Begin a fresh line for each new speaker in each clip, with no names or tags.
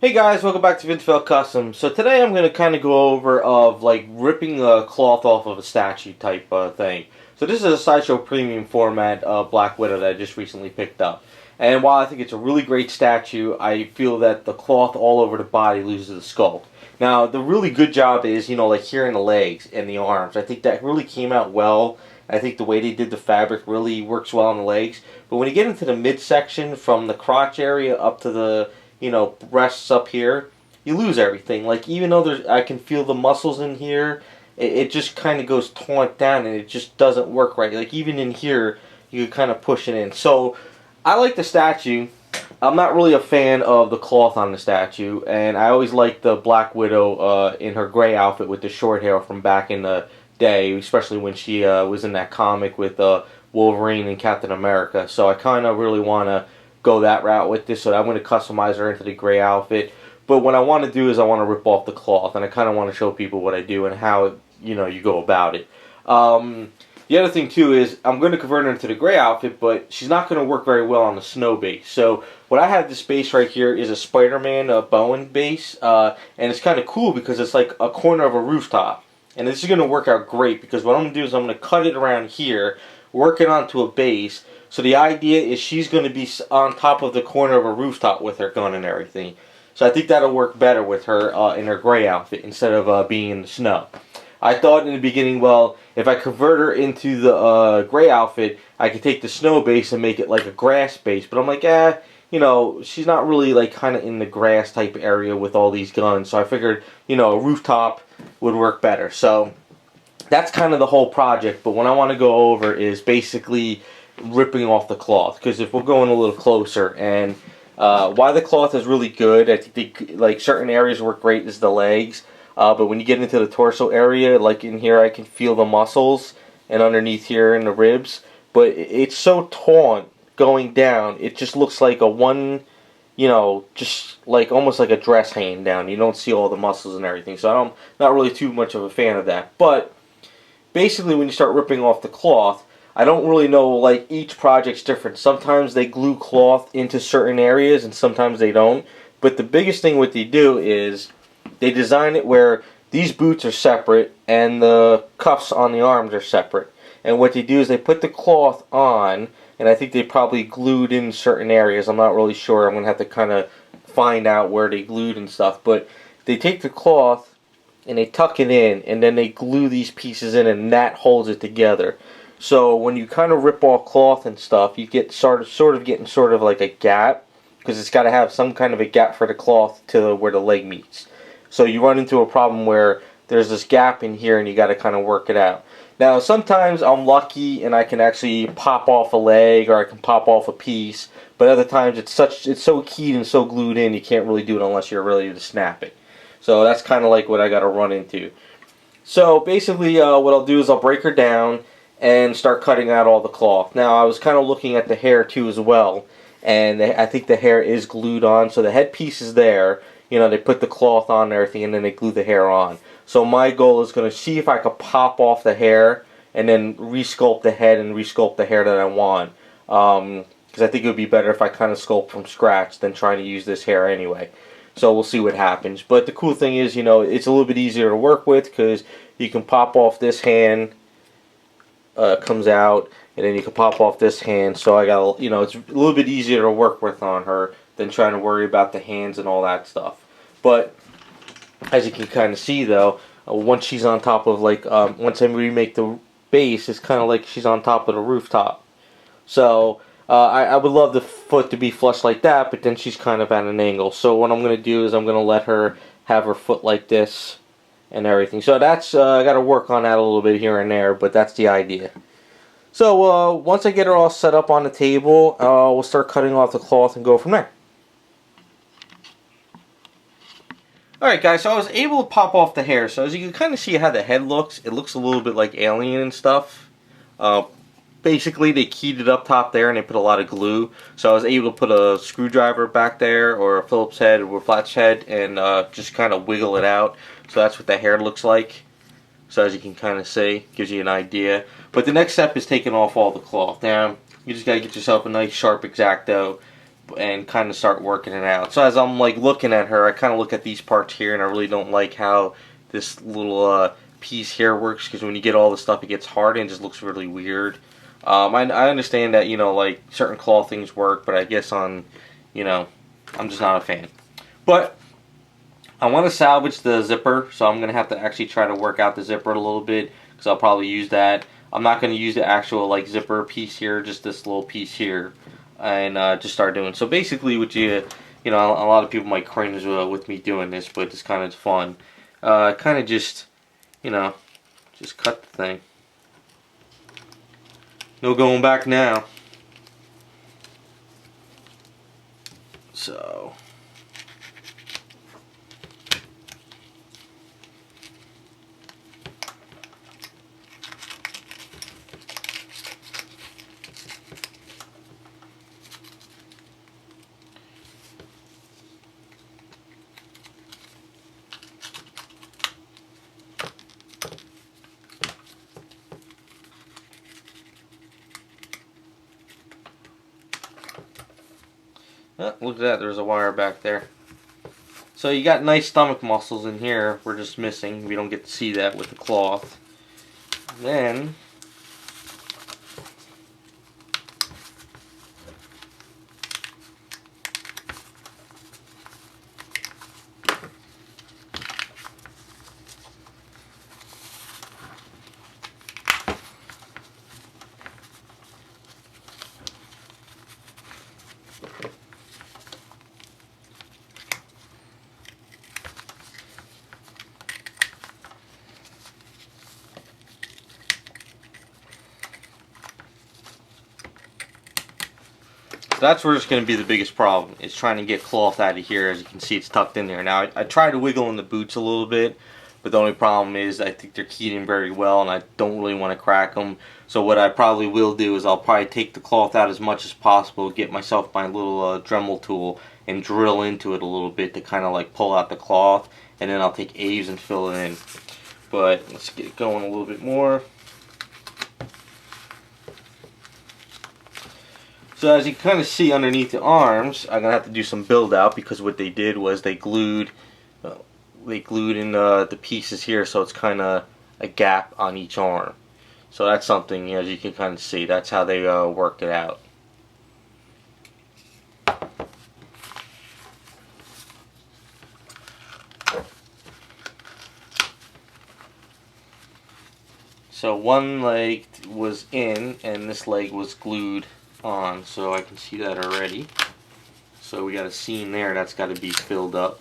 Hey guys, welcome back to Vince-Vell Custom. So today I'm going to kind of go over of like ripping a cloth off of a statue type thing. So this is a Sideshow Premium format Black Widow that I just recently picked up. And while I think it's a really great statue, I feel that the cloth all over the body loses the sculpt. Now the really good job is, like here in the legs and the arms. I think that really came out well. I think the way they did the fabric really works well on the legs. But when you get into the midsection from the crotch area up to the breasts up here, you lose everything. Like, even though I can feel the muscles in here, it just kind of goes taut down and it just doesn't work right. Like, even in here, you can kind of push it in. So, I like the statue. I'm not really a fan of the cloth on the statue, and I always liked the Black Widow in her gray outfit with the short hair from back in the day, especially when she was in that comic with Wolverine and Captain America. So I kind of really want to go that route with this, so I'm going to customize her into the gray outfit. But what I want to do is I want to rip off the cloth, and I kind of want to show people what I do and how you go about it. The other thing too is I'm going to convert her into the gray outfit, but she's not going to work very well on the snow base. So what I have this base right here is a Spider-Man Bowen base, and it's kind of cool because it's like a corner of a rooftop. And this is going to work out great because what I'm going to do is I'm going to cut it around here, work it onto a base. So the idea is she's going to be on top of the corner of a rooftop with her gun and everything. So I think that'll work better with her in her gray outfit instead of being in the snow. I thought in the beginning, well, if I convert her into the gray outfit, I could take the snow base and make it like a grass base. But I'm like, she's not really like kind of in the grass type area with all these guns. So I figured, a rooftop would work better. So that's kind of the whole project. But what I want to go over is basically ripping off the cloth, because if we're going a little closer, and why the cloth is really good, I think like certain areas work great is the legs, but when you get into the torso area, like in here, I can feel the muscles, and underneath here in the ribs, but it's so taut going down, it just looks like just like almost like a dress hanging down. You don't see all the muscles and everything, so I'm not really too much of a fan of that. But basically, when you start ripping off the cloth, I don't really know, like, each project's different. Sometimes they glue cloth into certain areas and sometimes they don't. But the biggest thing what they do is they design it where these boots are separate and the cuffs on the arms are separate. And what they do is they put the cloth on, and I think they probably glued in certain areas. I'm not really sure. I'm going to have to kind of find out where they glued and stuff. But they take the cloth and they tuck it in, and then they glue these pieces in, and that holds it together. So when you kind of rip off cloth and stuff, you get sort of getting like a gap, because it's got to have some kind of a gap for the cloth to where the leg meets. So you run into a problem where there's this gap in here and you got to kind of work it out. Now sometimes I'm lucky and I can actually pop off a leg, or I can pop off a piece, but other times it's so keyed and so glued in you can't really do it unless you're ready to snap it. So that's kind of like what I got to run into. So basically what I'll do is I'll break her down and start cutting out all the cloth. Now I was kind of looking at the hair too as well, and I think the hair is glued on, so the headpiece is there. They put the cloth on and everything, and then they glue the hair on. So my goal is going to see if I could pop off the hair and then resculpt the head and resculpt the hair that I want. Because I think it would be better if I kind of sculpt from scratch than trying to use this hair anyway. So we'll see what happens. But the cool thing is, it's a little bit easier to work with because you can pop off this hand. Comes out, and then you can pop off this hand. So I got, it's a little bit easier to work with on her than trying to worry about the hands and all that stuff. But as you can kind of see though, once she's on top of once I remake the base, it's kind of like she's on top of the rooftop. So I would love the foot to be flush like that, but then she's kind of at an angle. So what I'm going to do is I'm going to let her have her foot like this and everything. So that's I got to work on that a little bit here and there, but that's the idea. So once I get her all set up on the table, we'll start cutting off the cloth and go from there. Alright guys, so I was able to pop off the hair. So as you can kind of see how the head looks, it looks a little bit like alien and stuff. Basically they keyed it up top there and they put a lot of glue. So I was able to put a screwdriver back there, or a Phillips head or a flatch head, and just kind of wiggle it out. So that's what the hair looks like. So as you can kind of see, gives you an idea. But the next step is taking off all the cloth. Now, you just got to get yourself a nice sharp X-Acto, and kind of start working it out. So as I'm like looking at her, I kind of look at these parts here, and I really don't like how this little piece here works, because when you get all the stuff, it gets hard and it just looks really weird. I understand that, you know, like certain claw things work, but I guess on, you know, I'm just not a fan. But I want to salvage the zipper, so I'm going to have to actually try to work out the zipper a little bit, because I'll probably use that. I'm not going to use the actual like zipper piece here, just this little piece here, and just start doing. So basically what you know, a lot of people might cringe with me doing this, but it's kind of fun. Kind of just, you know, just cut the thing. No going back now. So oh, look at that, there's a wire back there. So you got nice stomach muscles in here, we're just missing. We don't get to see that with the cloth. Then that's where it's going to be the biggest problem, is trying to get cloth out of here. As you can see, it's tucked in there. Now, I tried to wiggle in the boots a little bit, but the only problem is I think they're keyed in very well, and I don't really want to crack them. So what I probably will do is I'll probably take the cloth out as much as possible, get myself my little Dremel tool, and drill into it a little bit to kind of like pull out the cloth, and then I'll take Aves and fill it in. But let's get it going a little bit more. So as you can kind of see underneath the arms, I'm going to have to do some build out, because what they did was they glued in the pieces here, so it's kind of a gap on each arm. So that's something, as you can kind of see, that's how they worked it out. So one leg was in, and this leg was glued on, so I can see that already. So we got a seam there that's got to be filled up.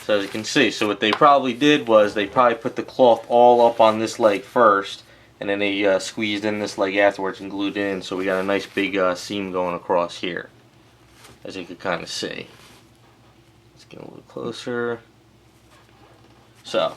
So as you can see, so what they probably did was they probably put the cloth all up on this leg first, and then they squeezed in this leg afterwards and glued in, so we got a nice big seam going across here, as you can kind of see. Let's get a little closer. So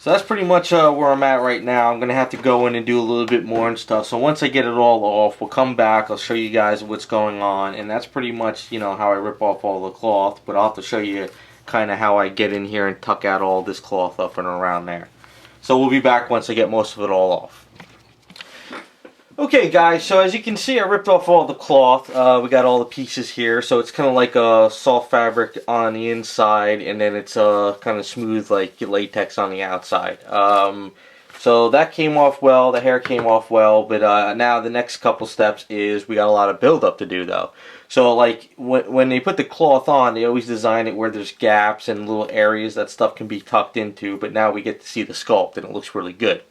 that's pretty much where I'm at right now. I'm going to have to go in and do a little bit more and stuff. So once I get it all off, we'll come back. I'll show you guys what's going on. And that's pretty much, you know, how I rip off all the cloth. But I'll have to show you kind of how I get in here and tuck out all this cloth up and around there. So we'll be back once I get most of it all off. Okay guys, so as you can see, I ripped off all the cloth. We got all the pieces here, so it's kind of like a soft fabric on the inside, and then it's kind of smooth like latex on the outside. So that came off well, the hair came off well, but now the next couple steps is we got a lot of build-up to do though. So like when they put the cloth on, they always design it where there's gaps and little areas that stuff can be tucked into, but now we get to see the sculpt and it looks really good.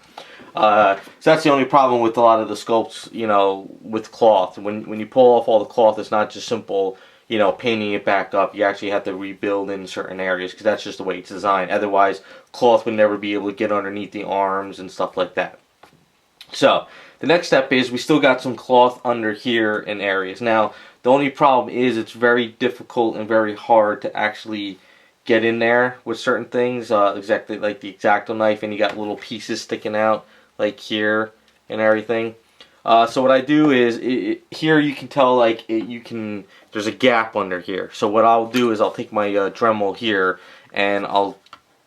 So that's the only problem with a lot of the sculpts, you know, with cloth. When you pull off all the cloth, it's not just simple, you know, painting it back up. You actually have to rebuild in certain areas, because that's just the way it's designed. Otherwise, cloth would never be able to get underneath the arms and stuff like that. So the next step is we still got some cloth under here in areas. Now, the only problem is it's very difficult and very hard to actually get in there with certain things, exactly like the X-Acto knife, and you got little pieces sticking out like here and everything. So what I do is, here you can tell, like, there's a gap under here. So what I'll do is I'll take my Dremel here, and I'll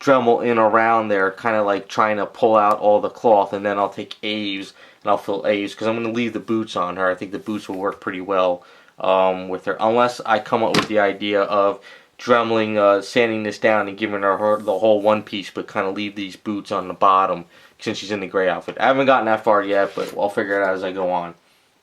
Dremel in around there, kind of like trying to pull out all the cloth, and then I'll take Aves, and I'll fill Aves, because I'm going to leave the boots on her. I think the boots will work pretty well with her, unless I come up with the idea of Dremeling, sanding this down and giving her the whole one piece, but kind of leave these boots on the bottom since she's in the gray outfit. I haven't gotten that far yet, but I'll figure it out as I go on.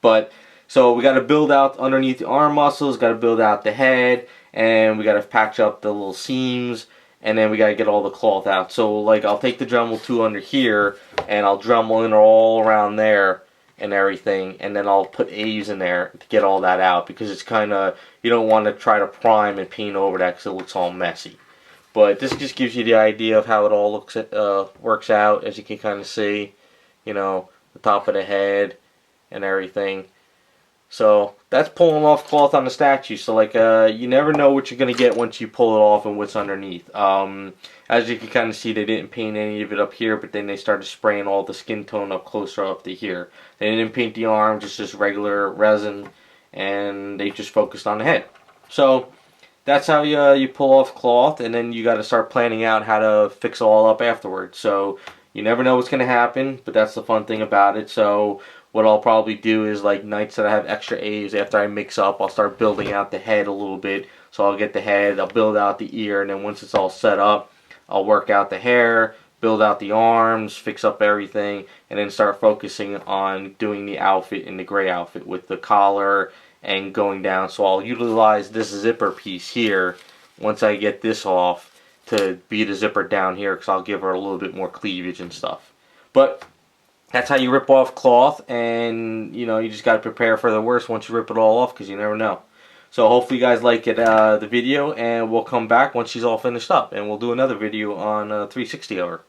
But so we got to build out underneath the arm muscles, got to build out the head, and we got to patch up the little seams, and then we got to get all the cloth out. So like I'll take the Dremel 2 under here, and I'll Dremel in all around there and everything, and then I'll put A's in there to get all that out, because it's kind of, you don't want to try to prime and paint over that because it looks all messy. But this just gives you the idea of how it all looks works out, as you can kind of see, you know, the top of the head and everything. So that's pulling off cloth on the statue. So like you never know what you're gonna get once you pull it off and what's underneath. As you can kind of see, they didn't paint any of it up here, but then they started spraying all the skin tone up closer up to here. They didn't paint the arm, just regular resin, and they just focused on the head. So that's how you pull off cloth, and then you got to start planning out how to fix it all up afterwards. So you never know what's going to happen, but that's the fun thing about it. So what I'll probably do is, like, nights that I have extra A's, after I mix up, I'll start building out the head a little bit. So I'll get the head, I'll build out the ear, and then once it's all set up, I'll work out the hair, build out the arms, fix up everything, and then start focusing on doing the outfit in the gray outfit with the collar and going down. So I'll utilize this zipper piece here once I get this off to be the zipper down here, because I'll give her a little bit more cleavage and stuff. But that's how you rip off cloth, and you know, you just got to prepare for the worst once you rip it all off, because you never know. So hopefully you guys like it, the video, and we'll come back once she's all finished up, and we'll do another video on 360 of her.